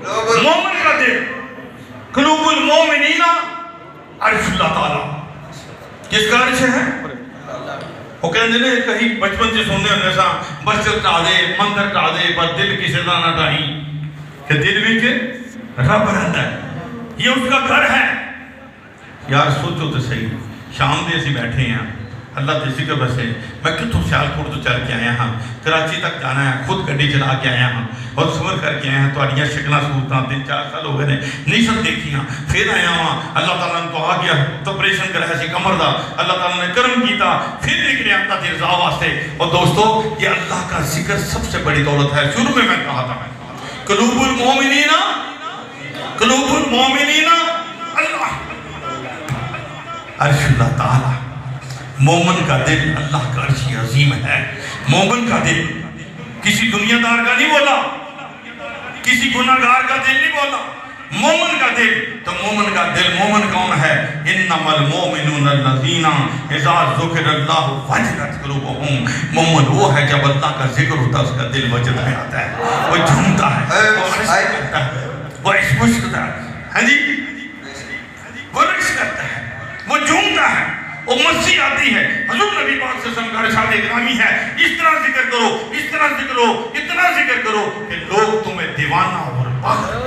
مومن کا دل قلوب المومنین عرش اللہ تعالیٰ کس کا عرش ہے؟ وہ کہنے نے کہیں بچپن سے سننے ہونے سا مسجد ٹا دے مندر ٹا دے پر دل کسی طرح نہ ٹائیں کہ دل بھی کہ رب رہتا ہے یہ اس کا گھر ہے. یار سوچو تو صحیح شام دے اسی بیٹھے ہیں اللہ دے ذکر بسے میں کتوں سیالکوٹ تو چل کے آیا ہاں کراچی تک جانا ہے خود گڈی چلا کے آیا ہاں اور سفر کر کے آیا ہاں تو اڑیاں شکلہ صورتاں 3-4 سال ہو گئے نہیں سب دیکھی ہاں پھر آیا ہاں اللہ تعالیٰ نے تو آ گیا تو پریشن کر ایسی کمر دا اللہ تعالیٰ نے کرم کیتا پھر نکلے آتا تھی رضا واسطے. اور دوستو یہ اللہ کا ذکر سب سے بڑی دولت ہے. شروع میں کہا تھا میں قلوب المومنین اللہ عرش اللہ تعالیٰ. مومن کا دل اللہ کا عرش عظیم ہے. مومن کا دل کسی دنیا دار کا نہیں بولا کسی گناہگار کا دل نہیں بولا مومن کا دل. تو مومن کا دل مومن کون ہے؟ انما المومنون الذین اذا ذکر اللہ وجلت قلوبہم. مومن وہ ہے جب اللہ کا ذکر ہوتا اس کا دل وجد میں آتا ہے وہ جھومتا ہے وہ عرش کرتا ہے وہ عشق کرتا ہے ہاں جی وہ رقص کرتا ہے وہ جھومتا ہے وہ مسیح آتی ہے. حضور نبی پاک صلی اللہ علیہ وسلم کا ارشاد گرامی ہے اس طرح ذکر کرو اس طرح ذکر کرو اتنا ذکر کرو کہ لوگ تمہیں دیوانہ اور پاگل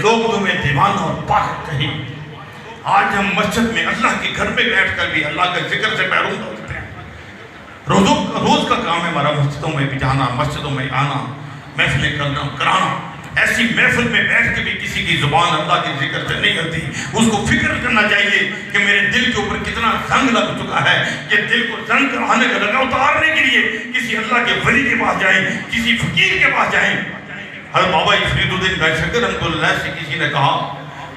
لوگ تمہیں دیوانہ اور پاگل کہیں. آج ہم مسجد میں اللہ کے گھر میں بیٹھ کر بھی اللہ کے ذکر سے محروم ہوتے ہیں. روز کا کام ہے ہمارا مسجدوں میں بھی جانا مسجدوں میں آنا محفلیں کرانا. ایسی محفل میں بیٹھ کے بھی کسی کی زبان اللہ کے ذکر سے نہیں کرتی. اس کو فکر کرنا چاہیے کہ میرے دل کے اوپر کتنا زنگ لگ چکا ہے. یہ دل کو زنگ کرانے کا لگا اتارنے کے لیے کسی اللہ کے ولی کے پاس جائیں کسی فقیر کے پاس جائیں. حضرت بابا فرید الدین گنج رحمۃ اللہ سے کسی نے کہا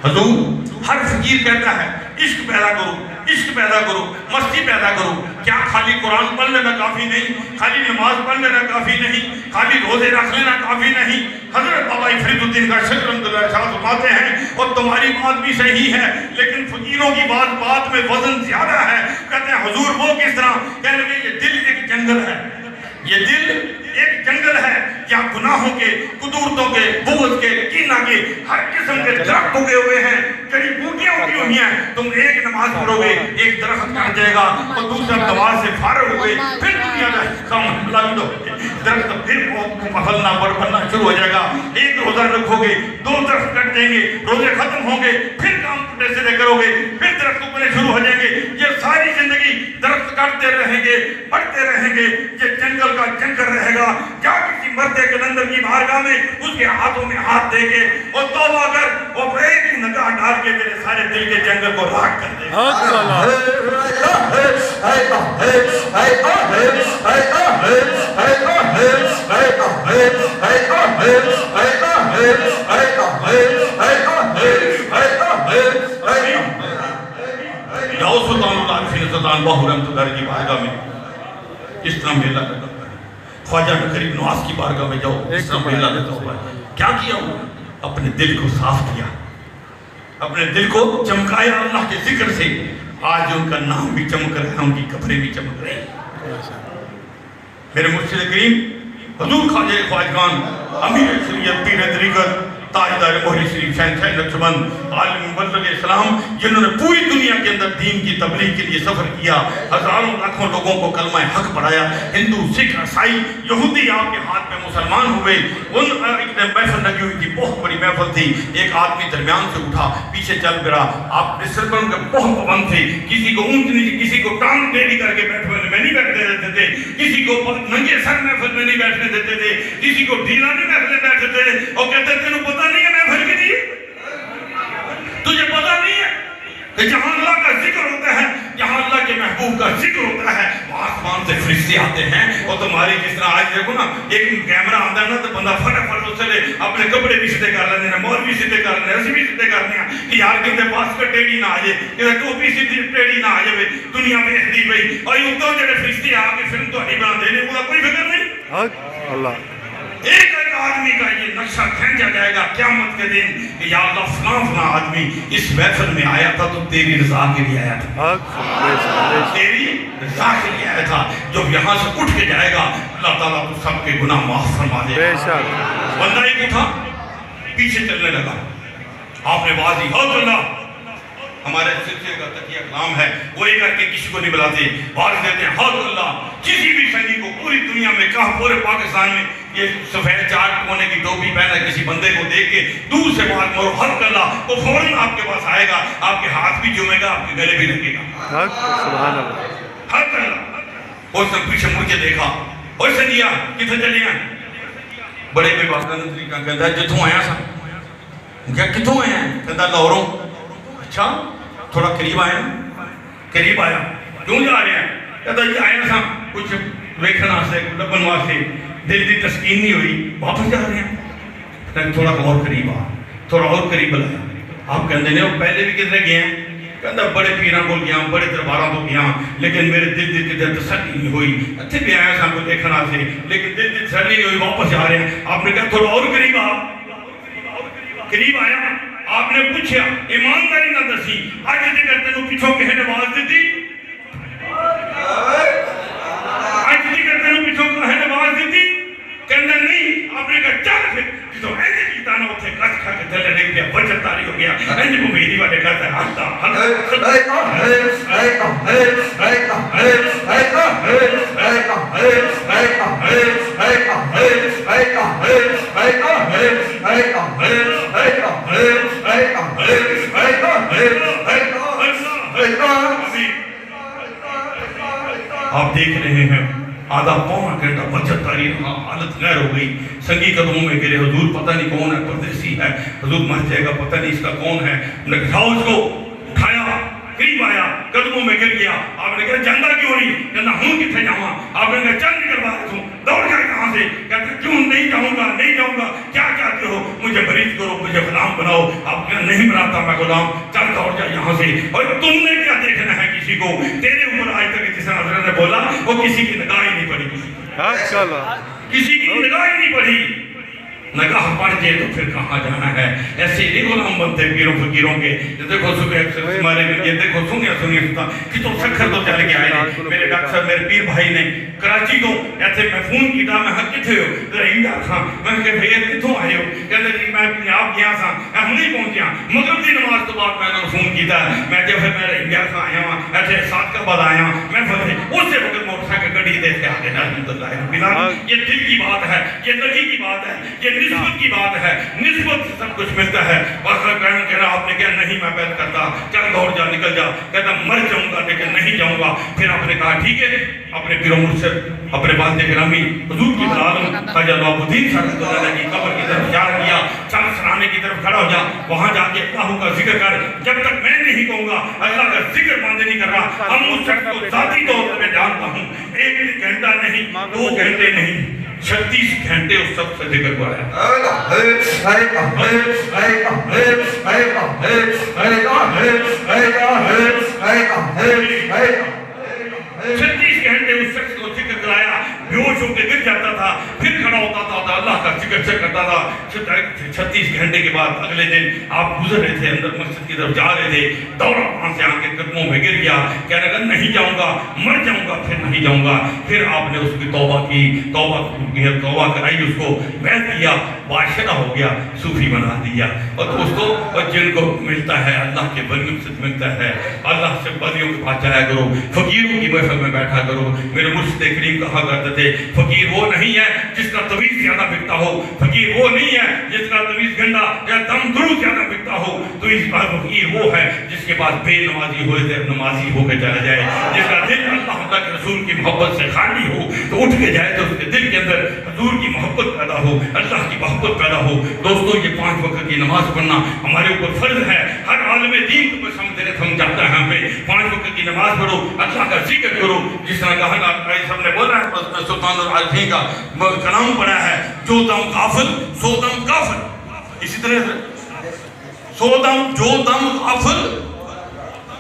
حضور ہر فقیر کہتا ہے عشق پیدا کرو مستی پیدا کرو. کیا خالی قرآن پڑھ لینا کافی نہیں خالی نماز پڑھ لینا کافی نہیں خالی روزے رکھ لینا کافی نہیں. حضرت بابا فرید الدین کا شکر رحمۃ اللہ شاہ فرماتے ہیں اور تمہاری بات بھی صحیح ہے لیکن فقیروں کی بات میں وزن زیادہ ہے. کہتے ہیں حضور وہ کس طرح؟ کہنے لگے یہ دل ایک جنگل ہے یہ دل ایک جنگل ہے یہاں گناہوں کے قدورتوں کے بغض کے کینہ کے ہر قسم کے درخت اگے ہوئے ہیں کئی بوٹیاں اگی ہوئی ہیں. تم ایک نماز پڑھو گے ایک درخت کٹ جائے گا اور دوسرا نماز سے فارغ ہوئے پھر دنیا کا کام لگ دو درخت پھر پھلنا بڑھنا شروع ہو جائے گا. ایک روزہ رکھو گے 2 درخت کٹ جائیں گے روزے ختم ہوں گے پھر کام پٹے سے کرو گے پھر درخت اگنے شروع ہو جائیں گے. یہ ساری زندگی درخت کٹتے رہیں گے بڑھتے رہیں گے. یہ جنگل کا جنگل رہے گا. کیا کسی مرد کلندر کی بارگاہ میں اس کے ہاتھوں میں ہاتھ دے کے اور توبہ کر اور ایک ہی نگاہ ڈال کے تیرے سارے دل کے جنگل کو راکھ کر دے گا. جاؤ سلطان اللہ علیہ سلطان بہو رحمت اللہ کی بارگاہ میں اس طرح میلہ لگا خواجہ قریب نواز کی بارگاہ میں جاؤ اس طرح میلہ لگا ہوا ہے. کیا کیا ہوا؟ اپنے دل کو صاف کیا اپنے دل کو چمکایا اللہ کے ذکر سے. آج ان کا نام بھی چمک رہا ہے ان کی قبریں بھی چمک رہی ہیں. میرے مرشد کریم حضور خواجہ خواجگان امیر شریعت پیر طریقت تاجدار مہری شریف شہنشاہ نقشبند عالم مبلغ اسلام جنہوں نے پوری دنیا کے اندر دین کی تبلیغ کے لیے سفر کیا ہزاروں لاکھوں لوگوں کو کلمہ حق پڑھایا. ہندو سکھ عیسائی یہودی آپ کے ہاتھ میں مسلمان ہوئے. ان ایک محفل لگی ہوئی تھی بہت بڑی محفل تھی. ایک آدمی درمیان سے اٹھا پیچھے چل پڑا. آپ ڈسپلن کے بہت پابند تھے. کسی کو اونچ نیچے کسی کو ٹانگ ٹیڑھی کر کے بیٹھنے میں نہیں بیٹھنے دیتے تھے کسی کو ننگے سر محفل میں نہیں بیٹھنے دیتے تھے کسی کو ڈھیلانی محفل میں بیٹھتے تھے اور کہتے تھے پتہ نہیں ہے محفل کے لیے تجھے پتہ نہیں ہے کہ جہاں اللہ کا ذکر ہوتا ہے جہاں اللہ کے محبوب کا ذکر ہوتا ہے وہ آسمان سے فرشتے آتے ہیں. اور تمہاری جس طرح آج دیکھو نا ایک کیمرہ آتا ہے نا تو بندہ فٹ اس سے اپنے کپڑے بھی سیدھے کر لینے مول بھی سیدھے کر لینے رسی بھی سیدھے کرنے ہیں کہ یار کہتے پاس کا ٹیڑھی نہ آ جائے کہتے ٹوپی سیدھی ٹیڑھی نہ آ جائے دنیا میں اہدی پئی اور یوں تو جڑے فرشتے آ کے فلم تو نہیں بنا دینے وہ کوئی فکر نہیں. اللہ ایک آدمی کا یہ نقشہ کھینچا جائے گا قیامت کے دن کہ یا اللہ فلاں فلاں آدمی اس محفل میں آیا تھا تو تیری رضا کے لیے آیا تھا، تیری رضا کے لیے آیا تھا. جب یہاں سے اٹھ کے جائے گا اللہ تعالیٰ تو سب کے گناہ معاف فرما دے گا. بندہ ایک اٹھا پیچھے چلنے لگا. آپ نے بات دی حوض اللہ. ہمارے سلسلے کا تقیہ کلام ہے وہ ایک کر کے کسی کو نہیں بلاتے، بات دیتے ہیں حوض اللہ. کسی بھی سنگی کو پوری دنیا میں کہاں پورے پاکستان میں یہ سفید چار کونے کی ٹوپی پہنا کسی بندے کو دیکھ کے دور سے بات کرو حق اللہ، وہ فوراً آپ کے پاس آئے گا، آپ کے ہاتھ بھی چومے گا، آپ کے گلے بھی لگے گا. سبحان اللہ. حق اللہ. اس نے پیچھے مڑ کے دیکھا اور سنگیا کتنے چلے ہیں؟ بڑے بے باقا نظری کا کہتا ہے جتوں آیا سا. کیا کتوں آیا ہے؟ کہتا لاہوروں. اچھا تھوڑا قریب آیا. قریب آیا. کیوں جا رہے ہیں؟ کہتا یہ آیا سا کچھ ویکھنا سے لبن واسطے، دل دی تسکین نہیں ہوئی، واپس جا رہے ہیں. تھوڑا اور قریب آ، تھوڑا اور قریب بلایا. آپ کہتے ہیں وہ پہلے بھی کدھر گئے ہیں؟ کہتا بڑے پیران کو گیا، بڑے درباراں تو گیا، لیکن میرے دل دی کدھر تسلی نہیں ہوئی. اچھے بھی آیا سا کچھ دیکھنا سے لیکن دل دی تسلی نہیں ہوئی، واپس جا رہے ہیں. آپ نے کہا تھوڑا اور قریب آ. قریب آیا. آپ نے پوچھا ایمانداری نہ دسی اج ذکر تینوں پیچھوں کہے نے آواز دیتی؟ اج ذکر تینوں پیچھوں کہے نے آواز دیتی؟ کہنا نہیں. آپ نے کہا چل پھر جدو ایسے کیتا نا اتنے کچھ کھا کے تھلے ڈگ گیا، بچت تاری ہو گیا. انج کو میری والے کہتا ہے ہاتھا آپ دیکھ رہے ہیں آدھا پونا گھنٹہ بچت تاری رہا، حالت غیر ہو گئی. سنگی قدموں میں گرے. حضور پتہ نہیں کون ہے، پردیسی ہے، حضور مر جائے گا، پتہ نہیں اس کا کون ہے. اٹھاؤ اس کو. اٹھایا، قریب آیا، قدموں میں گر گیا. آپ نے کہا جاندہ کیوں نہیں؟ کہنا ہوں کتنے جاؤں. آپ نے کہا چل نکل باہر تم. دوڑ جائے کہاں سے؟ کہتا کیوں نہیں جاؤں گا، نہیں جاؤں گا. کیا چاہتے ہو؟ مجھے مریض کرو، مجھے غلام بناؤ. آپ کہا نہیں بناتا میں غلام. چل دوڑ جائے یہاں سے. اور تم نے کیا دیکھنا ہے کسی کو؟ تیرے اوپر آج تک جس حضرت نے بولا وہ کسی کی نگاہ ہی نہیں پڑی. کسی کی نگاہ ہی نہیں پڑی. نگاہ پڑ جائے تو پھر کہاں جانا ہے؟ ایسے ہی غلام بنتے پیروں فقیروں کے. دیکھو صبح ہمارے میں یہ دیکھو سنیا سنتا کہ تو سکھر تو چل کے آئے. میرے ڈاکٹر صاحب میرے پیر بھائی نے کراچی تو ایسے میں فون کیتا میں ہاں کتھے ہو؟ رحیم ڈاکٹر صاحب میں کہا بھئی کتھوں آئے ہو؟ کہتے جی میں پنجاب گیا سا، میں ہم نہیں پہنچیا. مغرب دی نماز تو بعد میں نے فون کیتا میں جب پھر میں رحیم ڈاکٹر صاحب آیا ہوں ایسے ساتھ کا بعد آیا ہوں. میں پھر اس سے وقت موٹر سائیکل گڈی دے کے آگے الحمدللہ رب العالمین. یہ دل کی بات ہے، یہ نبی کی بات ہے، یہ نسبت کی بات ہے. نسبت سے سب کچھ ملتا ہے. باقر کہنا آپ نے کہا نہیں میں بیعت کرتا. چل دوڑ جا نکل جا. کہتا مر جاؤں گا لیکن نہیں جاؤں گا. پھر آپ نے کہا ٹھیک ہے. اپنے پیر و مرشد اپنے والد گرامی حضور کی بلال خواجہ نواب الدین صاحب اللہ کی قبر کی طرف اشارہ کیا. چل سرانے کی طرف کھڑا ہو جا، وہاں جا کے اللہ کا ذکر کر. جب تک میں نہیں کہوں گا اللہ کا ذکر بند نہیں کر رہا. ہم اس شخص کو ذاتی طور پر جانتا ہوں. 1 گھنٹہ نہیں، 2 گھنٹے نہیں، 36 گھنٹے اس سب سے ذکر کو آیا. 36 گھنٹے اس شخص کو ذکر کرایا. بیہوش ہو کے گر جاتا تھا، پھر کھڑا ہوتا تھا، اللہ کا ذکر سے کرتا تھا. 36 گھنٹے کے بعد اگلے دن آپ گزر رہے تھے، اندر مسجد کی طرف جا رہے تھے. دوڑا وہاں سے آ کے قدموں میں گر گیا. کہنے لگا نہیں جاؤں گا، مر جاؤں گا پھر نہیں جاؤں گا. پھر آپ نے اس کی توبہ کی، توبہ کرائی، اس کو بیعت کیا، بادشاہ ہو گیا، صوفی بنا دیا. اور دوستو جن کو ملتا ہے اللہ کے ولیوں سے ملتا ہے، اللہ سے ولیوں کے پاس جایا کرو، فقیروں کی محفل میں بیٹھا کرو. میرے مرشد کریم کہا کرتے تھے فقیر وہ نہیں ہے جس کا تویز زیادہ بکتا ہو. فقیر وہ نہیں ہے جس کا تویز گنڈا یا دم درو زیادہ بکتا ہو. تو اس بار فقیر وہ ہے جس کے پاس بے نمازی ہوئے تھے نمازی ہو کے چلا جائے. جس کا دل اللہ کے رسول کی محبت سے خالی ہو تو اٹھ کے جائے تو اس کے دل کے اندر حضور کی محبت پیدا ہو، اللہ کی محبت پیدا ہو. دوستو یہ 5 وقت کی نماز پڑھنا ہمارے اوپر فرض ہے. ہر عالم دین کو سمجھاتا ہے ہمیں 5 وقت کی نماز پڑھو، اللہ کا ذکر کرو. جس طرح کہا سب نے بولا ہے سلطان العارفین کا کلام پڑھا ہے، جو دم غافل سو دم کافر. اسی طرح سو دم جو دم غافل.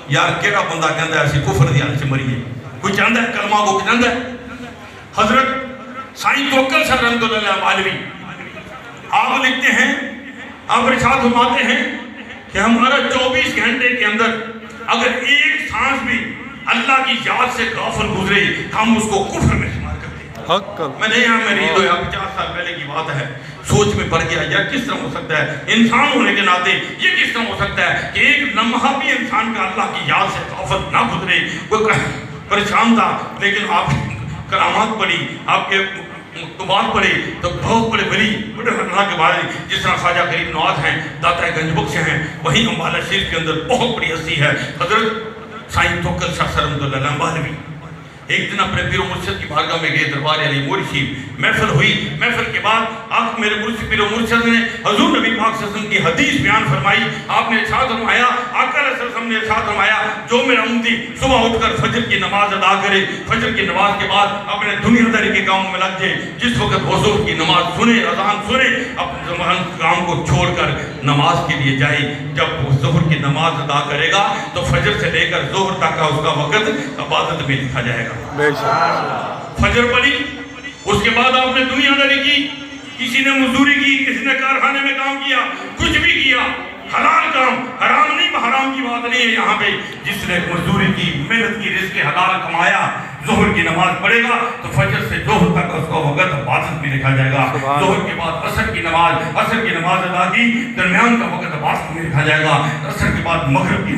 یار کیڑا بندہ کہندا ہے اسی کفر دی حالت چ مریے؟ کوئی چاہندا ہے کلمہ کو چاہندا ہے؟ حضرت سائیں توکل صاحب رحمۃ اللہ علیہ آپ لکھتے ہیں، آپ ارشاد فرماتے ہیں کہ ہمارا 24 گھنٹے کے اندر اگر ایک سانس بھی اللہ کی یاد سے غافل گزرے ہم اس کو کفر میں شمار کرتے ہیں۔ میں نے یہاں میں ریڈ ہویا 50 سال پہلے کی بات ہے، سوچ میں پڑ گیا یار کس طرح ہو سکتا ہے انسان ہونے کے ناطے یہ کس طرح ہو سکتا ہے کہ ایک لمحہ بھی انسان کا اللہ کی یاد سے غافل نہ گزرے۔ کوئی پریشان تھا لیکن آپ کرامات پڑھی، آپ کے مکتوبات پڑھے تو بہت بڑے ولی بڑے اللہ کے بارے جس طرح خواجہ غریب نواز ہیں، داتا گنج بخش ہیں، وہیں امبالہ شریف کے اندر بہت بڑی ہستی ہے حضرت سائیں توکل شاہ صاحب رحمۃ اللہ علیہ۔ ایک دن اپنے پیر و مرشد کی بارگاہ میں گئے، دربار علی مرشد محفل ہوئی، محفل کے بعد آپ میرے پیر و مرشد نے حضور نبی پاک صلی اللہ علیہ وسلم کی حدیث بیان فرمائی۔ آپ نے ارشاد فرمایا، آقا علیہ السلام نے ارشاد فرمایا جو میرا امتی صبح اٹھ کر فجر کی نماز ادا کرے، فجر کی نماز کے بعد اپنے دنیا داری کے کاموں میں لگ جائے، جس وقت وہ ظہر کی نماز سنے، اذان سنے، اپنے کام کو چھوڑ کر نماز کے لیے جائے، جب وہ ظہر کی نماز ادا کرے گا تو فجر سے لے کر ظہر تک کا اس کا وقت عبادت میں لکھا جائے گا۔ فجر پڑھی، اس کے بعد آپ نے دنیا داری کی، کسی نے مزدوری کی، کسی نے کارخانے میں کام کیا، کچھ بھی کیا، حلال کام، حرام نہیں، حرام کی بات نہیں ہے یہاں پہ، جس نے مزدوری کی، محنت کی، رزق حلال کمایا، ظہر کی نماز پڑھے گا تو فجر سے ظہر تک اس کو وقت عبادت میں لکھا جائے گا۔ ظہر کے بعد عصر کی نماز ادا کی، درمیان کا وقت عبادت میں لکھا جائے گا۔ عصر کے بعد مغرب کی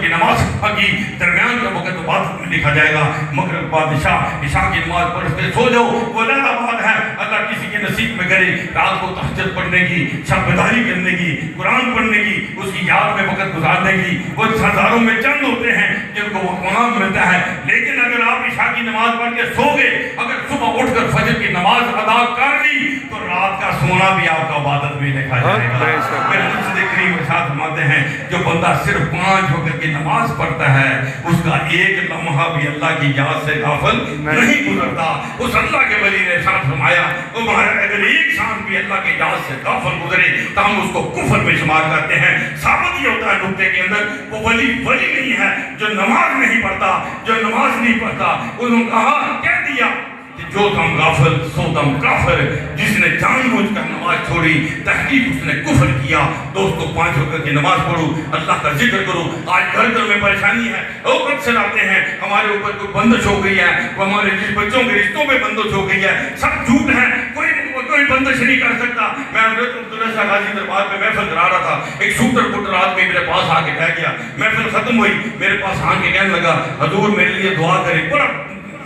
نماز ادا کی، درمیان کا وقت عبادت میں لکھا جائے گا۔ مغرب کے بعد عشاء کی نماز پڑھ کے سو جاؤ، وہ لہذا بات ہے اللہ کسی کے نصیب میں کرے رات کو تہجد پڑھنے کی، شب بیداری کرنے کی، قرآن پڑھنے کی، اس کی یاد میں وقت گزارنے کی۔ وہ ہزاروں میں چند ہوتے ہیں جن کو وہ مقام ملتا ہے، لیکن اگر آپ عشاء کی نماز پڑھ کے سو گئے، اگر صبح اٹھ کر فجر کی نماز ادا کر لی تو رات کا سونا بھی آپ کا عبادت میں لکھا جائے گا۔ میرے مرشد کریم ارشاد فرماتے ہیں جو بندہ صرف 5 وقت کی نماز پڑھتا ہے اس کا ایک لمحہ بھی اللہ کی یاد سے غافل نہیں گزرتا۔ اس اللہ کے ولی نے ارشاد فرمایا اگر ایک شان بھی اللہ کی یاد سے غافل گزرے تو ہم اس کو کفر میں شمار کرتے ہیں۔ ثابت یہ ہوتا ہے نقطے کے اندر وہ ولی نہیں ہے جو نماز نہیں پڑھتا، جو نماز نہیں پڑھتا۔ انہوں نے کہا کہہ دیا کہ جو تم غافل سو تم کافر، جس نے جان بوجھ کر نماز چھوڑی تحقیق اس نے کفر کیا۔ دوستو 5 وقت کی نماز پڑھو، اللہ کا ذکر کرو۔ آج گھر گھر میں پریشانی ہے، لوگ اکثر آتے ہیں ہمارے اوپر کوئی بندش ہو گئی ہے، وہ ہمارے بچوں کے رشتوں میں بندش ہو گئی ہے، سب جھوٹ ہے، کوئی بندش نہیں کر سکتا۔ میں حضرت عبداللہ شاہ غازی دربار میں محفل کرا رہا تھا، ایک شوٹر پٹ رات میں میرے پاس آ کے بیٹھ گیا، محفل ختم ہوئی، میرے پاس آ کے کہنے لگا حضور میرے لیے دعا کریں۔ بڑا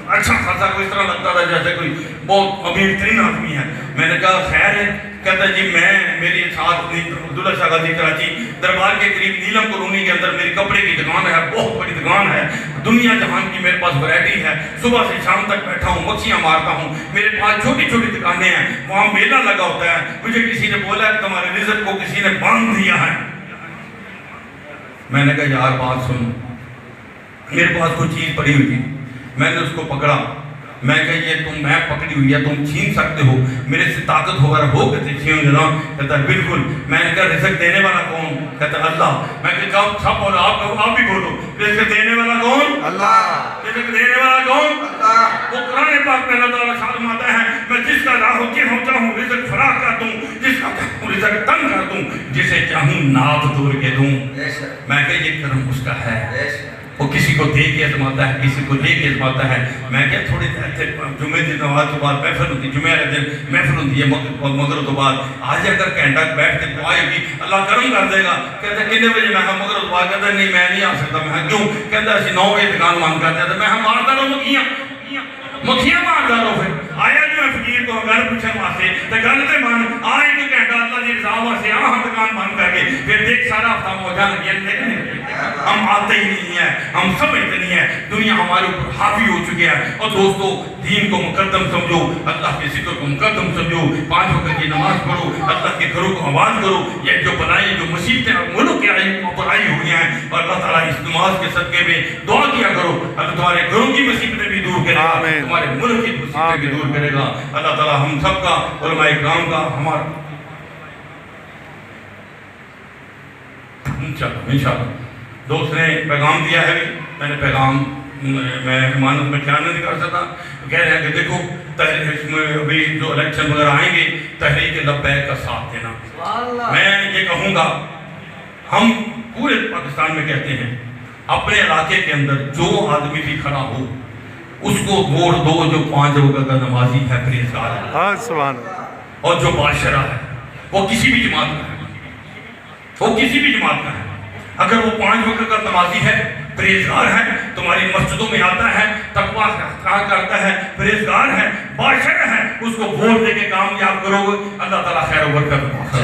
اچھا خاصا کوئی اس طرح لگتا تھا جیسے کوئی بہت امیر ترین آدمی ہے۔ میں نے کہا خیر ہے؟ کہتا جی میری ساتھ عبداللہ شاہ غازی کراچی دربار کے قریب نیلم کالونی کے اندر میری کپڑے کی دکان ہے، بہت بڑی دکان ہے، دنیا جہان کی میرے پاس ویرائٹی ہے، صبح سے شام تک بیٹھا ہوں، مکھیاں مارتا ہوں، میرے پاس چھوٹی چھوٹی دکانیں ہیں، وہاں میلہ لگا ہوتا ہے۔ مجھے کسی نے بولا ہے کہ تمہارے رزق کو کسی نے باندھ دیا ہے۔ میں نے کہا یار بات سن، میرے پاس کوئی چیز پڑی ہوئی تھی، میں نے اس کو پکڑا، میں کہا یہ میں پکڑی ہوئی ہے تم چھین سکتے ہو، میرے سے طاقت ہو کہ چھین لینا؟ کہتا ہے بالکل۔ میں نے کہا رزق دینے والا کون؟ کہتا ہے اللہ۔ میں کہا سب بولو، آپ بھی بولو، رزق دینے والا کون؟ اللہ۔ رزق دینے والا کون؟ اللہ۔ وہ قرآن پاک میں اللہ تعالیٰ ارشاد فرماتا ہے میں جس کا چاہوں رزق فراخ کر دوں، جس کا چاہوں رزق تنگ کر دوں، جسے چاہوں ناپ توڑ کے دوں۔ میں کہا یہ کرم اس کا ہے، وہ کسی کو دے کے ازماتا ہے، کسی کو لے کے ازماتا ہے۔ میں کہا تھوڑی دیر جمعے کی نماز کے بعد محفل ہوتی، جمعہ والے دن محفل ہوتی ہے مغرب کے بعد، آج اگر گھنٹہ بیٹھ کے دعائیں بھی اللہ کرم کر دے گا۔ کہتا ہے کتنے بجے؟ میں کہا مغرب کے بعد۔ کہتا ہے نہیں میں نہیں آ سکتا۔ میں کہا کیوں؟ کہتا ہے اسی 9 بجے دکان بند کر دیا۔ میں مارتا رہو مکھیاں مارتا رہو۔ پھر آیا جو ہے فقیر کو گل پوچھنے واسطے تے گل تے مان آ ایک گھنٹہ اللہ دی رضا واسطے دکان بند کر کے پھر دیکھ سارا ہفتہ موجہ لگی۔ ہم آتے ہی نہیں ہیں، ہم سمجھتے نہیں ہیں، دنیا ہمارے اوپر حاوی ہو چکی ہے۔ اور دوستو دین کو مقدم سمجھو، اللہ کے ذکر کو مقدم سمجھو، 5 وقت کی نماز پڑھو، اللہ کے گھروں کو آباد کرو۔ یہ جو بلائیں جو مصیبتیں ملک کے اوپر آئی ہوئی ہیں، اور اللہ تعالیٰ اس نماز کے صدقے میں دعا کیا کرو، اللہ تمہارے گھروں کی مصیبتیں بھی دور کرے گا، تمہارے ملک کی مصیبتیں بھی دور کرے گا۔ اللہ تعالیٰ ہم سب کا، علماء اکرام کا، ہمارا انشاءاللہ دوست نے پیغام دیا ہے، میں نے پیغام میں امانت میں خیال نہیں کر سکتا۔ کہہ رہے ہیں کہ دیکھو اس میں ابھی جو الیکشن وغیرہ آئیں گے تحریک لبیک کا ساتھ دینا. میں یہ کہوں گا ہم پورے پاکستان میں کہتے ہیں اپنے علاقے کے اندر جو آدمی بھی کھڑا ہو اس کو ووٹ دو جو 5 وقت کا نمازی ہے، پرہیزگار ہے. ہاں سبحان اللہ. اور جو بادشاہ ہے وہ کسی بھی جماعت کا ہے، وہ کسی بھی جماعت کا ہے، اگر وہ 5 وقت کا نمازی ہے، پرہیزگار ہے، تمہاری مسجدوں میں آتا ہے، تقویٰ کرتا ہے، پرہیزگار ہے، بادشاہ ہے، اس کو ووٹ دے کے کامیاب کرو گے، اللہ تعالیٰ خیر و برکت.